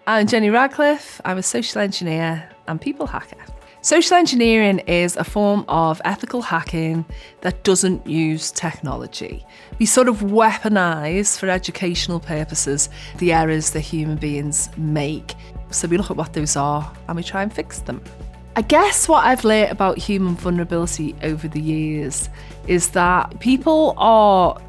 I'm Jenny Radcliffe. I'm a social engineer and people hacker. Social engineering is a form of ethical hacking that doesn't use technology. We sort of weaponise, for educational purposes, the errors that human beings make. So we look at what those are and we try and fix them. I guess what I've learnt about human vulnerability over the years is that people are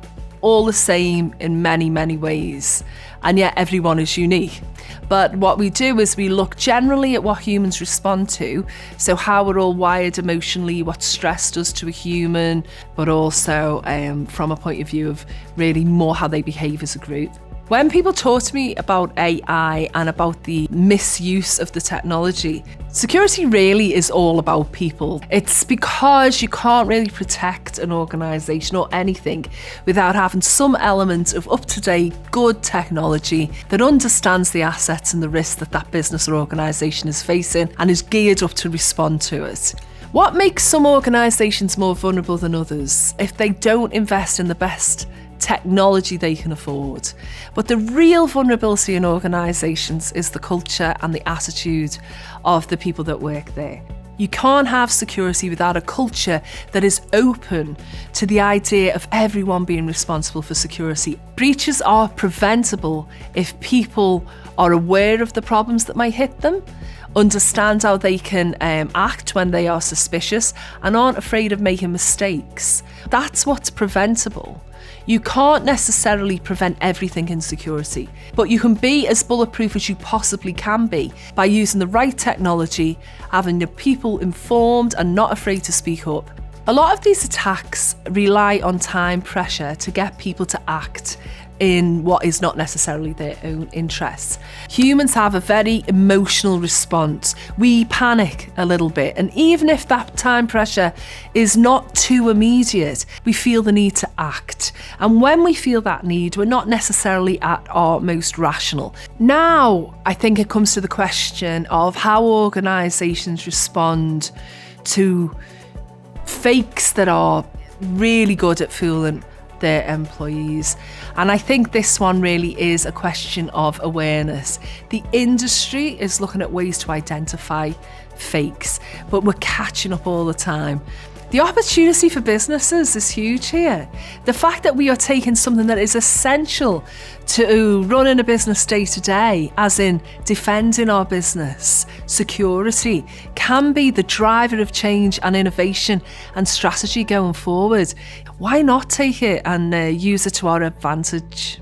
all the same in many, many ways, and yet everyone is unique. But what we do is we look generally at what humans respond to, so how we're all wired emotionally, what stress does to a human, but also from a point of view of really more how they behave as a group. When people talk to me about AI and about the misuse of the technology, security really is all about people. It's because you can't really protect an organisation or anything without having some element of up-to-date, good technology that understands the assets and the risks that that business or organisation is facing and is geared up to respond to it. What makes some organisations more vulnerable than others? If they don't invest in the best technology they can afford. But the real vulnerability in organisations is the culture and the attitude of the people that work there. You can't have security without a culture that is open to the idea of everyone being responsible for security. Breaches are preventable if people are aware of the problems that might hit them, understand how they can act when they are suspicious, and aren't afraid of making mistakes. That's what's preventable. You can't necessarily prevent everything in security, but you can be as bulletproof as you possibly can be by using the right technology, having the people informed and not afraid to speak up. A lot of these attacks rely on time pressure to get people to act in what is not necessarily their own interests. Humans have a very emotional response. We panic a little bit, and even if that time pressure is not too immediate, we feel the need to act. And when we feel that need, we're not necessarily at our most rational. Now, I think it comes to the question of how organisations respond to fakes that are really good at fooling their employees. And I think this one really is a question of awareness. The industry is looking at ways to identify fakes, but we're catching up all the time. The opportunity for businesses is huge here. The fact that we are taking something that is essential to running a business day to day, as in defending our business, security, can be the driver of change and innovation and strategy going forward. Why not take it and use it to our advantage?